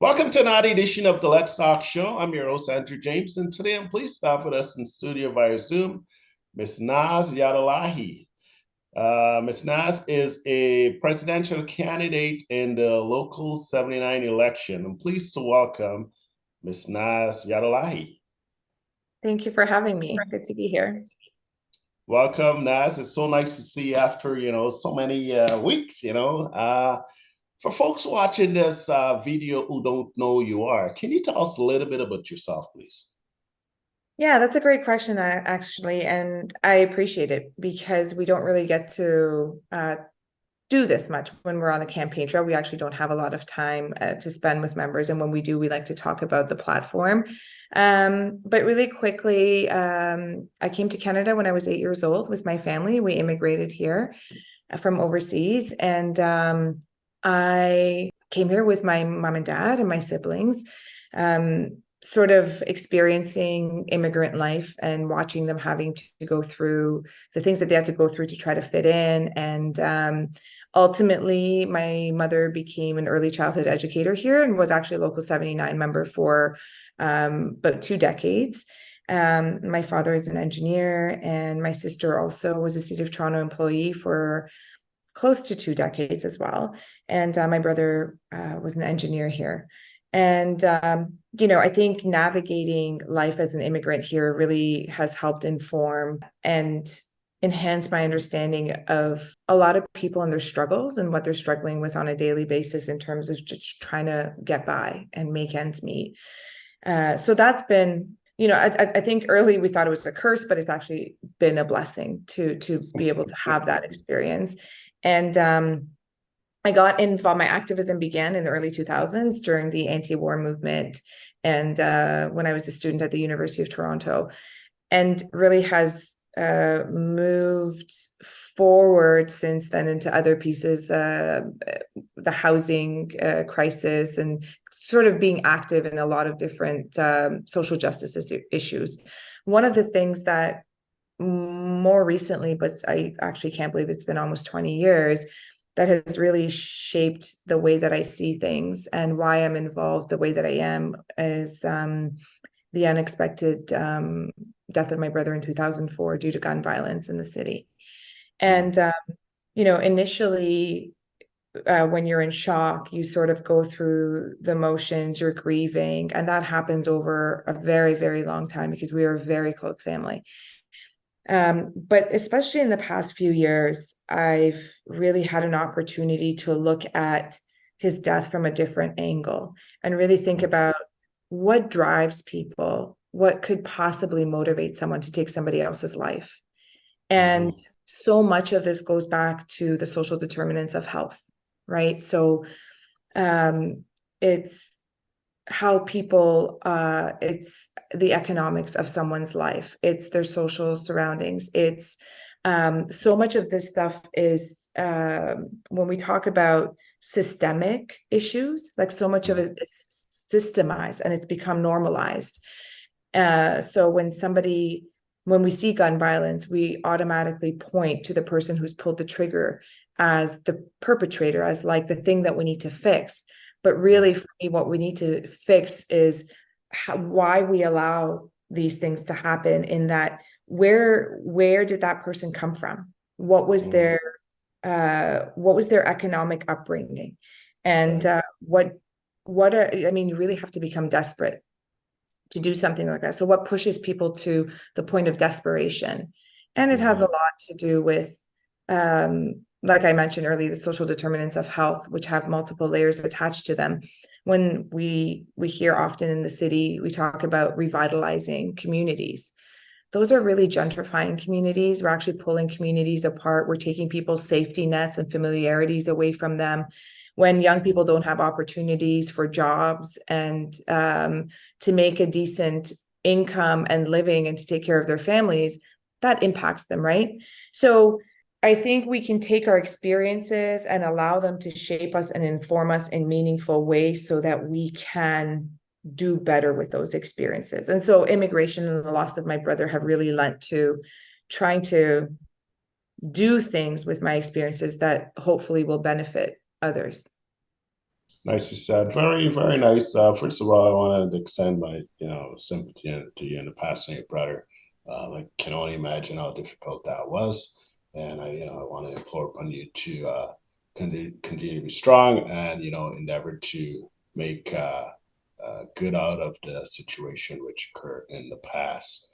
Welcome to another edition of the Let's Talk Show. I'm your host, Andrew James, and today I'm pleased to have with us in studio via Zoom, Miss Nas Yadollahi. Ms. Nas is a presidential candidate in the local 79 election. I'm pleased to welcome Ms. Nas Yadollahi. Thank you for having me. Good to be here. Welcome, Nas. It's so nice to see you after, so many weeks, For folks watching this video who don't know who you are, can you tell us a little bit about yourself, please? Yeah, that's a great question, actually, and I appreciate it because we don't really get to do this much when we're on the campaign trail. We actually don't have a lot of time to spend with members, and when we do, we like to talk about the platform. But really quickly, I came to Canada when I was 8 years old with my family. We immigrated here from overseas, and I came here with my mom and dad and my siblings, sort of experiencing immigrant life and watching them having to go through the things that they had to go through to try to fit in. And ultimately, my mother became an early childhood educator here and was actually a local 79 member for about 2 decades. My father is an engineer, and my sister also was a City of Toronto employee for close to 2 decades as well. And my brother was an engineer here. And, I think navigating life as an immigrant here really has helped inform and enhance my understanding of a lot of people and their struggles and what they're struggling with on a daily basis in terms of just trying to get by and make ends meet. So that's been, I think early we thought it was a curse, but it's actually been a blessing to be able to have that experience. And I got involved, my activism began in the early 2000s during the anti-war movement and when I was a student at the University of Toronto, and really has moved forward since then into other pieces, the housing crisis, and sort of being active in a lot of different social justice issues. One of the things that more recently, but I actually can't believe it's been almost 20 years, that has really shaped the way that I see things and why I'm involved the way that I am is the unexpected death of my brother in 2004 due to gun violence in the city. And, initially, when you're in shock, you sort of go through the motions, you're grieving, and that happens over a very, very long time because we are a very close family. But especially in the past few years, I've really had an opportunity to look at his death from a different angle and really think about what drives people, what could possibly motivate someone to take somebody else's life. And so much of this goes back to the social determinants of health, right? So it's how people, it's the economics of someone's life, it's their social surroundings, it's so much of this stuff is when we talk about systemic issues, like so much of it is systemized and it's become normalized. So when we see gun violence, we automatically point to the person who's pulled the trigger as the perpetrator, as like the thing that we need to fix. But really, for me, what we need to fix is why we allow these things to happen. In that, where did that person come from? What was their economic upbringing, and I mean, you really have to become desperate to do something like that. So, what pushes people to the point of desperation? And it has a lot to do with like I mentioned earlier, the social determinants of health, which have multiple layers attached to them. When we hear often in the city, we talk about revitalizing communities. Those are really gentrifying communities. We're actually pulling communities apart. We're taking people's safety nets and familiarities away from them. When young people don't have opportunities for jobs and to make a decent income and living and to take care of their families, that impacts them, right? So I think we can take our experiences and allow them to shape us and inform us in meaningful ways so that we can do better with those experiences. And so immigration and the loss of my brother have really lent to trying to do things with my experiences that hopefully will benefit others. Nicely said. Very, very nice. First of all, I want to extend my, sympathy to you and the passing of your brother. I can only imagine how difficult that was, and I want to implore upon you to continue to be strong and endeavor to make good out of the situation which occurred in the past.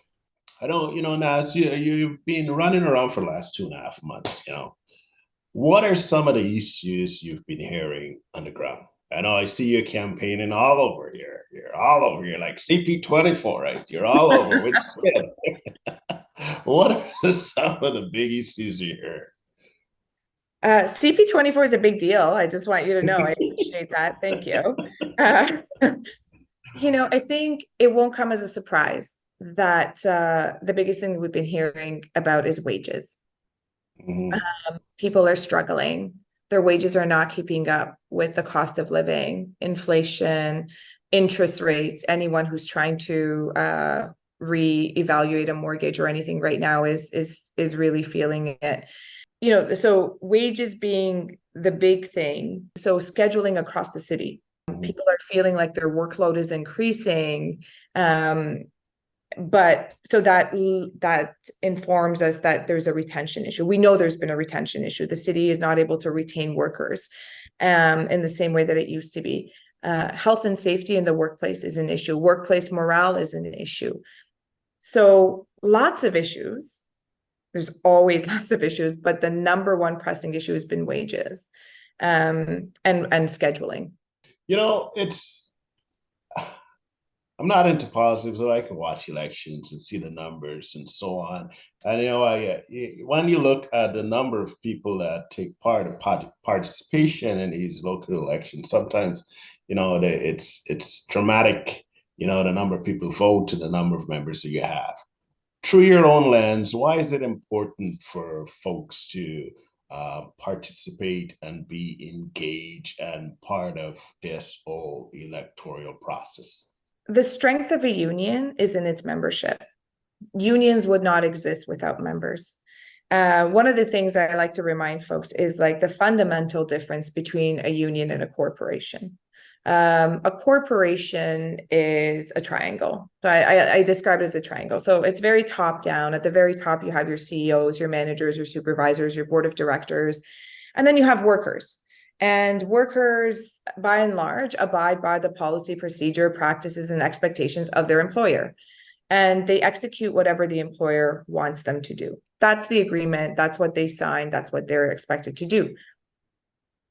I don't, Nas, you've been running around for the last 2.5 months. What are some of the issues you've been hearing on the ground? I know I see you campaigning all over here. You're all over here, like CP24, right? You're all over, which is good. What are some of the big issues you hear? CP24 is a big deal. I just want you to know. I appreciate that. Thank you. Uh, I think it won't come as a surprise that the biggest thing that we've been hearing about is wages. Mhm. People are struggling. Their wages are not keeping up with the cost of living, inflation, interest rates. Anyone who's trying to reevaluate a mortgage or anything right now is really feeling it. So wages being the big thing. So scheduling across the city. Mhm. People are feeling like their workload is increasing. But so that informs us that there's a retention issue. We know there's been a retention issue. The city is not able to retain workers in the same way that it used to be. Health and safety in the workplace is an issue. Workplace morale is an issue. So lots of issues. There's always lots of issues, but the number one pressing issue has been wages and scheduling. It's I'm not into politics, so I can watch elections and see the numbers and so on. And when you look at the number of people that take participation in these local elections, sometimes it's dramatic. The number of people vote to the number of members that you have. Through your own lens, why is it important for folks to participate and be engaged and part of this whole electoral process? The strength of a union is in its membership. Unions would not exist without members. One of the things I like to remind folks is like the fundamental difference between a union and a corporation. A corporation is a triangle. So I describe it as a triangle. So it's very top down. At the very top, you have your CEOs, your managers, your supervisors, your board of directors, and then you have workers. And workers, by and large, abide by the policy, procedure, practices, and expectations of their employer. And they execute whatever the employer wants them to do. That's the agreement. That's what they sign. That's what they're expected to do.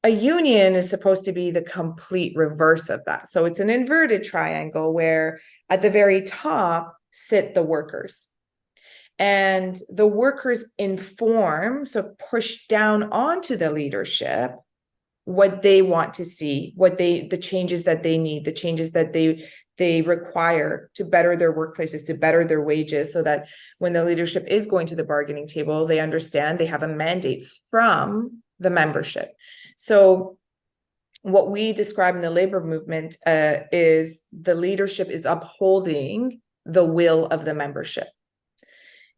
A union is supposed to be the complete reverse of that. So it's an inverted triangle where at the very top sit the workers. And the workers inform, so push down onto the leadership what they want to see, the changes that they need, the changes that they require to better their workplaces, to better their wages, so that when the leadership is going to the bargaining table, they understand they have a mandate from the membership. So what we describe in the labor movement is the leadership is upholding the will of the membership.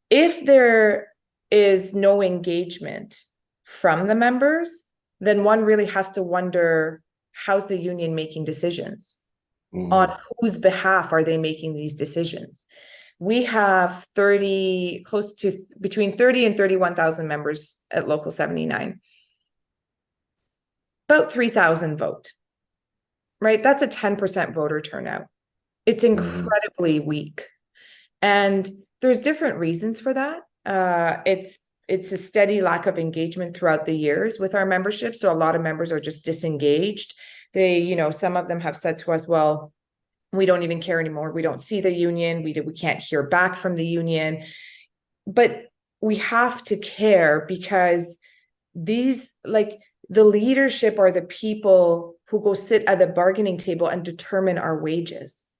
If there is no engagement from the members, then one really has to wonder, how's the union making decisions? Mm-hmm. On whose behalf are they making these decisions? We have close to between 30 and 31,000 members at Local 79. About 3,000 vote, right? That's a 10% voter turnout. It's incredibly weak. And there's different reasons for that. It's a steady lack of engagement throughout the years with our membership. So a lot of members are just disengaged. Some of them have said to us, well, we don't even care anymore. We don't see the union. We can't hear back from the union. But we have to care because the leadership are the people who go sit at the bargaining table and determine our wages.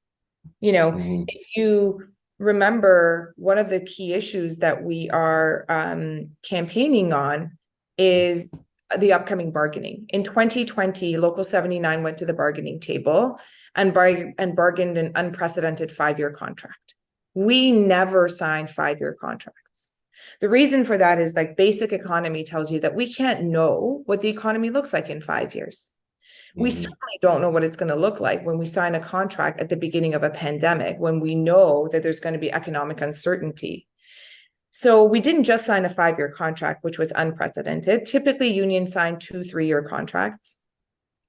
If you remember, one of the key issues that we are campaigning on is the upcoming bargaining. In 2020, Local 79 went to the bargaining table and bargained an unprecedented 5-year contract. We never signed 5-year contracts. The reason for that is basic economy tells you that we can't know what the economy looks like in 5 years. We Mhm. certainly don't know what it's going to look like when we sign a contract at the beginning of a pandemic, when we know that there's going to be economic uncertainty. So we didn't just sign a 5-year contract, which was unprecedented. Typically, unions sign 2 3-year contracts,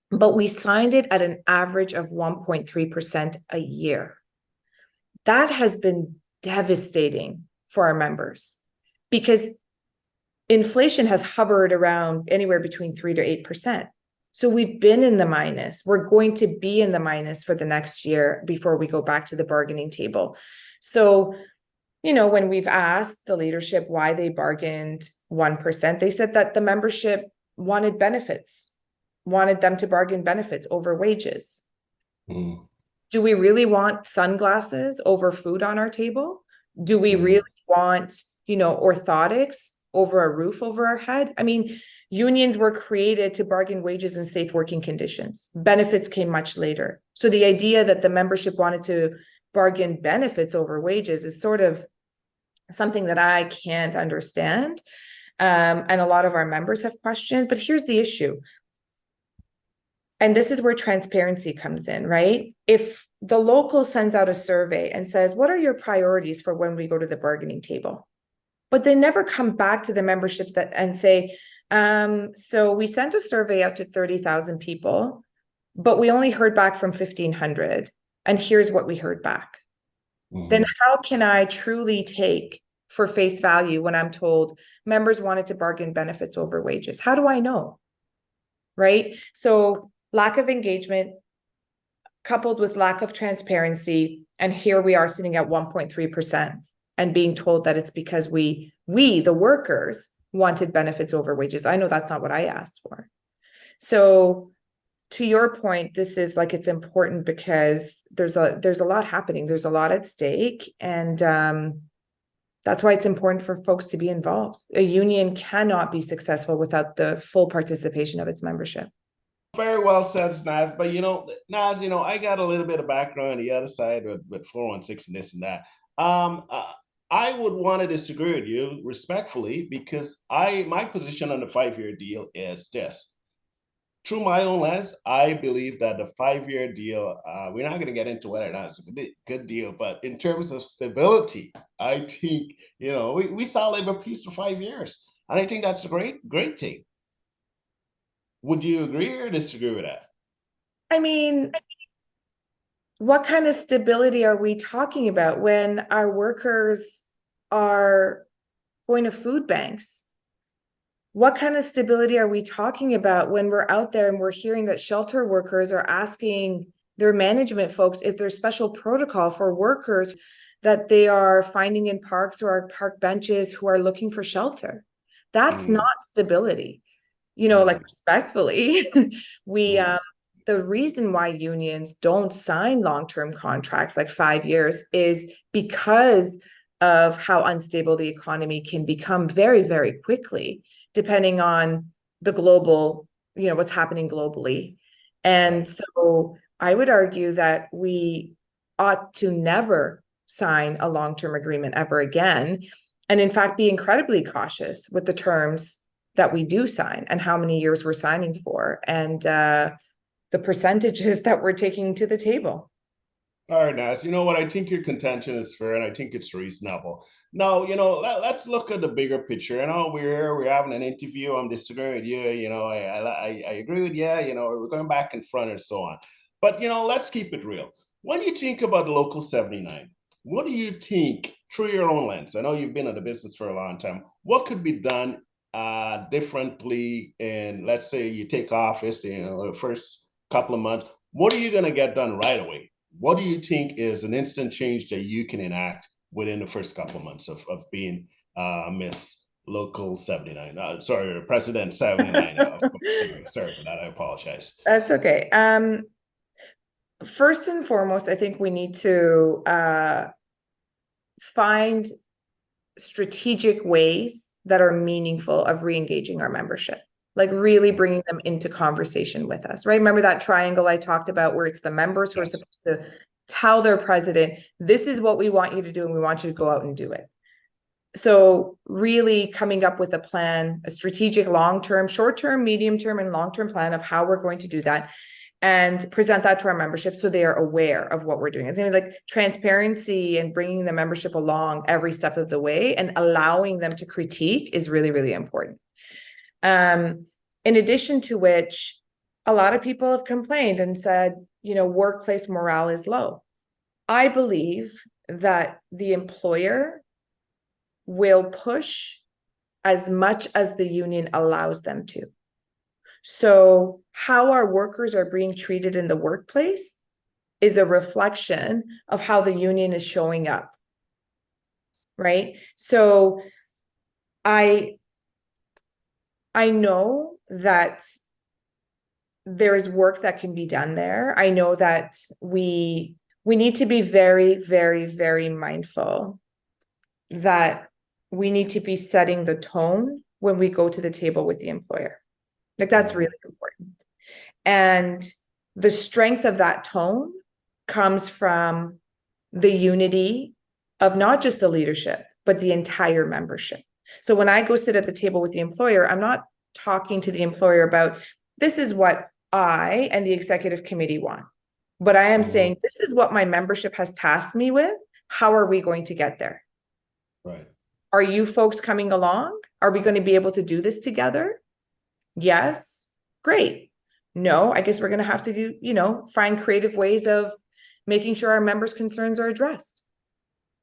but we signed it at an average of 1.3% a year. That has been devastating for our members because inflation has hovered around anywhere between 3 to 8%. So we've been in the minus. We're going to be in the minus for the next year before we go back to the bargaining table. So, when we've asked the leadership why they bargained 1%, they said that the membership wanted benefits, wanted them to bargain benefits over wages. Mhm. Do we really want sunglasses over food on our table? Do we really want, orthotics over a roof over our head? I mean, unions were created to bargain wages and safe working conditions. Benefits came much later. So the idea that the membership wanted to bargain benefits over wages is sort of something that I can't understand. And a lot of our members have questioned. But here's the issue. And this is where transparency comes in, right? If the local sends out a survey and says, what are your priorities for when we go to the bargaining table? But they never come back to the membership and say, so we sent a survey out to 30,000 people, but we only heard back from 1,500. And here's what we heard back. Then Mhm. how can I truly take for face value when I'm told members wanted to bargain benefits over wages? How do I know? Right? So lack of engagement coupled with lack of transparency, and here we are sitting at 1.3% and being told that it's because we the workers wanted benefits over wages. I know that's not what I asked for. So to your point, this is like, it's important because there's a lot happening, there's a lot at stake, and that's why it's important for folks to be involved. A union cannot be successful without the full participation of its membership. Very well said, Nas. But Nas, I got a little bit of background on the other side with 416 and this and that. Um, uh, I would want to disagree with you respectfully because my position on the 5-year deal is this. Through my own lens, I believe that the 5-year deal, we're not going to get into whether or not it's a good deal, but in terms of stability, I think, we saw labor peace for 5 years. And I think that's a great thing. Would you agree or disagree with that? I mean, what kind of stability are we talking about when our workers are going to food banks? What kind of stability are we talking about when we're out there and we're hearing that shelter workers are asking their management folks if there's special protocol for workers that they are finding in parks or park benches who are looking for shelter? That's not Mm, stability. Like, mm, respectfully, we mm, the reason why unions don't sign long-term contracts like 5 years is because of how unstable the economy can become very, very quickly, depending on the global, what's happening globally. And right. so I would argue that we ought to never sign a long-term agreement ever again. And in fact, be incredibly cautious with the terms that we do sign and how many years we're signing for. And the percentages that we're taking to the table. All right, Nas. You know what? I think your contention is fair, and I think it's reasonable. Now, let's look at the bigger picture. We're having an interview. I'm disagreeing with you. I agree with you. We're going back and front and so on. But let's keep it real. When you think about Local 79, what do you think through your own lens? I know you've been in the business for a long time. What could be done differently? And let's say you take office, the first couple of months. What are you going to get done right away? What do you think is an instant change that you can enact within the first couple of months of being Miss Local 79? Sorry, President 79. Of course. Sorry for that. I apologize. That's okay. First and foremost, I think we need to find strategic ways that are meaningful of re-engaging our membership, like really bringing them into conversation with us, right? Remember that triangle I talked about where it's the members who are Yes. supposed to tell their president, this is what we want you to do, and we want you to go out and do it. So really coming up with a plan, a strategic long-term, short-term, medium-term, and long-term plan of how we're going to do that. and present that to our membership so they are aware of what we're doing. It's like transparency and bringing the membership along every step of the way and allowing them to critique is really, really important. In addition to which, a lot of people have complained and said, workplace morale is low. I believe that the employer will push as much as the union allows them to. So how our workers are being treated in the workplace is a reflection of how the union is showing up. Right? So I know that there is work that can be done there. I know that we need to be very, very, very mindful that we need to be setting the tone when we go to the table with the employer. Like that's really important. And the strength of that tone comes from the unity of not just the leadership, but the entire membership. So when I go sit at the table with the employer, I'm not talking to the employer about this is what I and the executive committee want, but I am saying this is what my membership has tasked me with. How are we going to get there? Right. Are you folks coming along? Are we going to be able to do this together? Yes. Great. No, I guess we're going to have to do, find creative ways of making sure our members' concerns are addressed.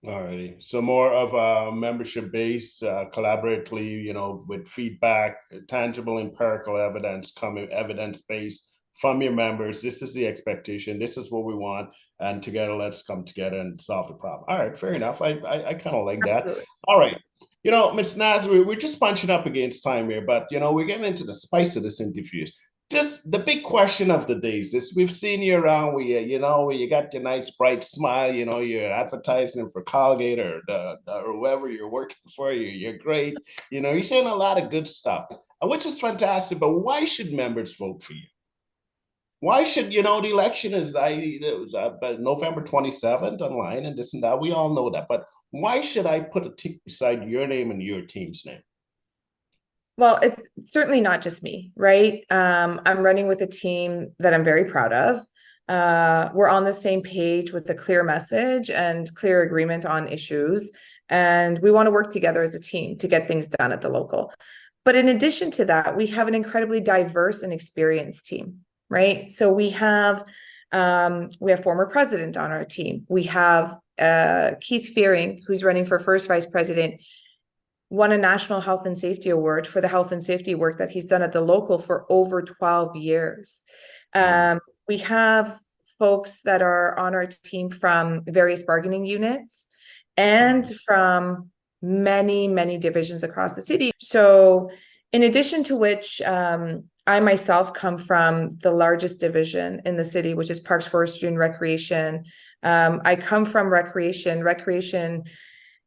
All righty. So more of a membership based, collaboratively, with feedback, tangible empirical evidence evidence based from your members. This is the expectation. This is what we want. And together, let's come together and solve the problem. All right, fair enough. I kind of like Absolutely. that. All right. Ms. Nas, we're just punching up against time here, but we're getting into the spice of this interview. Just the big question of the day is this: we've seen you around where you got your nice bright smile, you're advertising for Colgate or whoever you're working for, you're great, you're saying a lot of good stuff, which is fantastic. But why should members vote for you? Why should the election is November 27th online and this and that? We all know that, but why should I put a tick beside your name and your team's name? Well, it's certainly not just me, right? I'm running with a team that I'm very proud of. We're on the same page with a clear message and clear agreement on issues. And we want to work together as a team to get things done at the local. But in addition to that, we have an incredibly diverse and experienced team, right? So we have former president on our team. We have Keith Fearing, who's running for first vice president, won a national health and safety award for the health and safety work that he's done at the local for over 12 years. We have folks that are on our team from various bargaining units and from many, many divisions across the city. So in addition to which, I myself come from the largest division in the city, which is Parks, Forestry, and Recreation. I come from Recreation.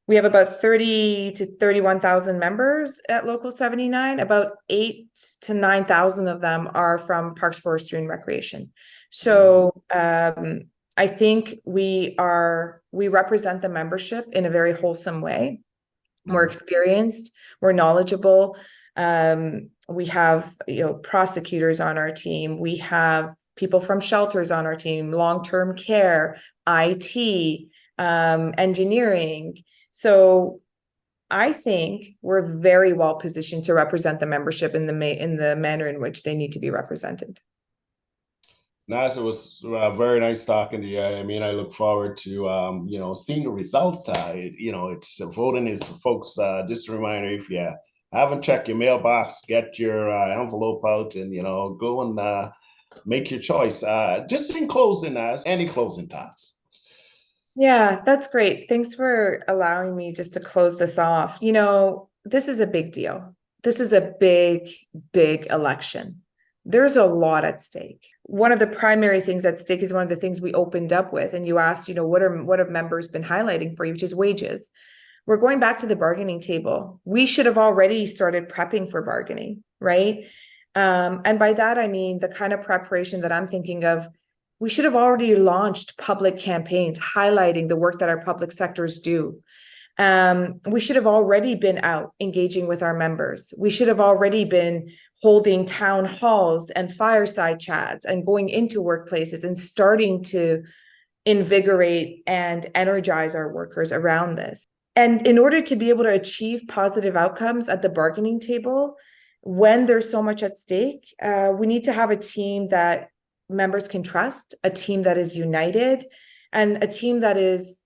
We have about 30 to 31,000 members at Local 79. About 8 to 9,000 of them are from Parks, Forestry, and Recreation. So I think we represent the membership in a very wholesome way. We're experienced, we're knowledgeable. We have prosecutors on our team. We have people from shelters on our team, long-term care, IT, engineering. So I think we're very well positioned to represent the membership in the manner in which they need to be represented. Nas, it was very nice talking to you. I mean, I look forward to seeing the results. It's voting is for folks. Just a reminder: if you haven't checked your mailbox, get your envelope out and go and make your choice. Just in closing, Nas, any closing thoughts? Yeah, that's great. Thanks for allowing me just to close this off. This is a big deal. This is a big, big election. There's a lot at stake. One of the primary things at stake is one of the things we opened up with. And you asked, what have members been highlighting for you, which is wages. We're going back to the bargaining table. We should have already started prepping for bargaining, right? And by that, I mean the kind of preparation that I'm thinking of. We should have already launched public campaigns highlighting the work that our public sectors do. We should have already been out engaging with our members. We should have already been holding town halls and fireside chats and going into workplaces and starting to invigorate and energize our workers around this. And in order to be able to achieve positive outcomes at the bargaining table, when there's so much at stake, we need to have a team that members can trust, a team that is united, and a team that is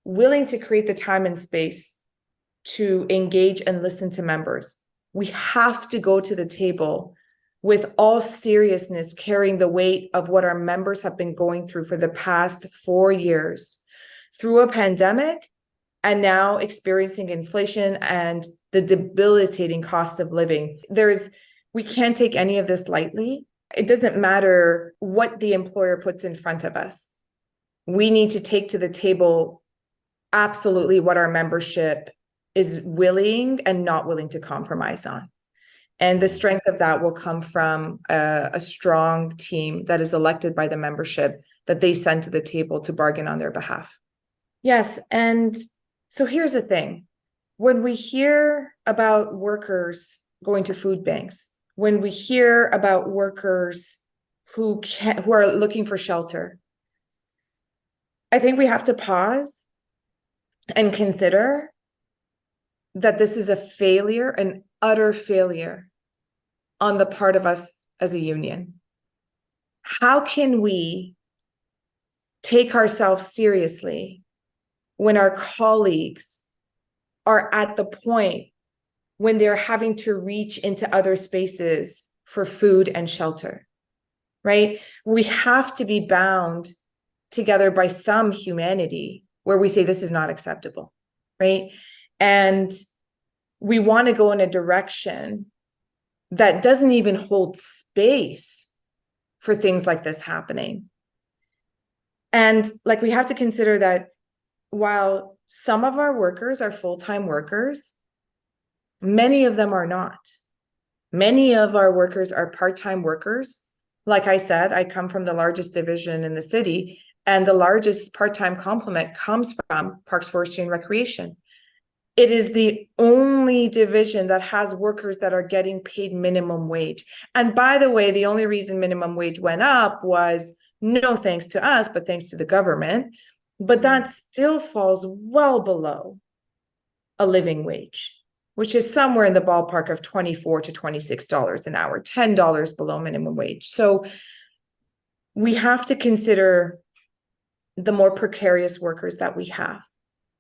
willing to create the time and space to engage and listen to members. We have to go to the table with all seriousness, carrying the weight of what our members have been going through for the past 4 years, through a pandemic, and now experiencing inflation and the debilitating cost of living. We can't take any of this lightly. It doesn't matter what the employer puts in front of us. We need to take to the table absolutely what our membership is willing and not willing to compromise on. And the strength of that will come from a strong team that is elected by the membership that they send to the table to bargain on their behalf. Yes, and so here's the thing. When we hear about workers going to food banks, when we hear about workers who are looking for shelter, I think we have to pause and consider that this is a failure, an utter failure on the part of us as a union. How can we take ourselves seriously when our colleagues are at the point when they're having to reach into other spaces for food and shelter, right? We have to be bound together by some humanity where we say this is not acceptable, right? And we want to go in a direction that doesn't even hold space for things like this happening. And like, we have to consider that while some of our workers are full-time workers, many of them are not. Many of our workers are part-time workers. Like I said, I come from the largest division in the city, and the largest part-time complement comes from Parks, Forestry, and Recreation. It is the only division that has workers that are getting paid minimum wage. And by the way, the only reason minimum wage went up was no thanks to us, but thanks to the government. But that still falls well below a living wage, which is somewhere in the ballpark of $24 to $26 an hour, $10 below minimum wage. So we have to consider the more precarious workers that we have.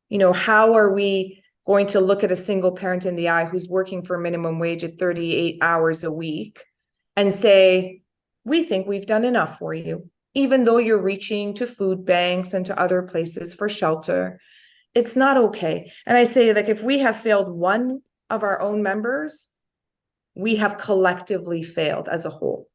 You know, how are we going to look at a single parent in the eye who's working for minimum wage at 38 hours a week and say, we think we've done enough for you, even though you're reaching to food banks and to other places for shelter? It's not okay. And I say, like, if we have failed one of our own members, we have collectively failed as a whole.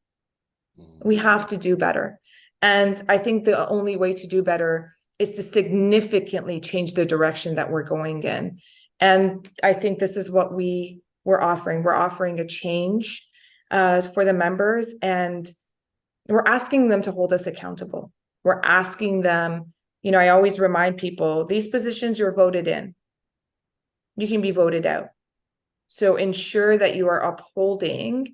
We have to do better. And I think the only way to do better is to significantly change the direction that we're going in. And I think this is what we're offering. We're offering a change for the members, and we're asking them to hold us accountable. We're asking them, you know, I always remind people, these positions you're voted in, you can be voted out. So ensure that you are upholding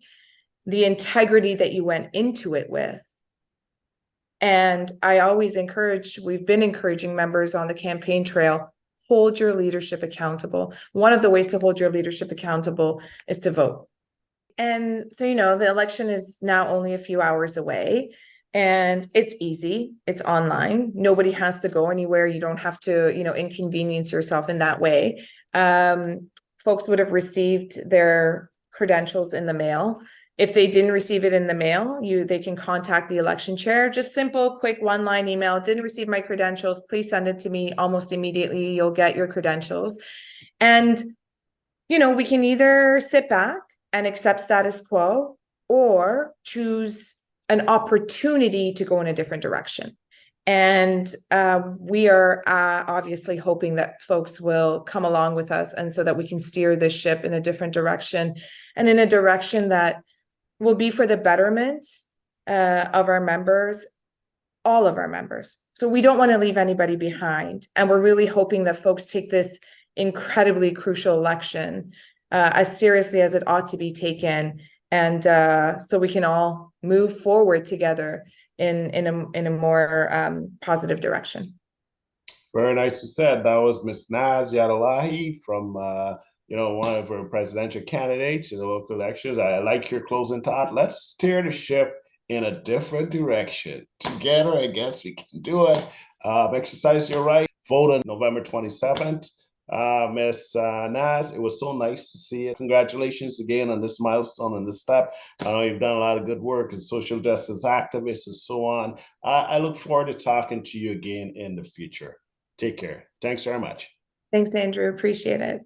the integrity that you went into it with. And I always we've been encouraging members on the campaign trail, hold your leadership accountable. One of the ways to hold your leadership accountable is to vote. And so, you know, the election is now only a few hours away, and it's easy. It's online. Nobody has to go anywhere. You don't have to, you know, inconvenience yourself in that way. Folks would have received their credentials in the mail. If they didn't receive it in the mail, they can contact the election chair. Just simple, quick one-line email. Didn't receive my credentials. Please send it to me almost immediately. You'll get your credentials. And, you know, we can either sit back and accept status quo or choose an opportunity to go in a different direction. And we are obviously hoping that folks will come along with us, and so that we can steer this ship in a different direction, and in a direction that will be for the betterment of our members, all of our members. So we don't want to leave anybody behind. And we're really hoping that folks take this incredibly crucial election as seriously as it ought to be taken, and so we can all move forward together in a more positive direction. Very nicely said. That was Miss Nas Yadollahi from one of our presidential candidates in the local elections. I like your closing thought. Let's steer the ship in a different direction. Together, I guess we can do it. Exercise your right. Vote on November 27th. Miss Nas, it was so nice to see you. Congratulations again on this milestone and this step. I know you've done a lot of good work as social justice activists and so on. I look forward to talking to you again in the future. Take care. Thanks very much. Thanks, Andrew. Appreciate it.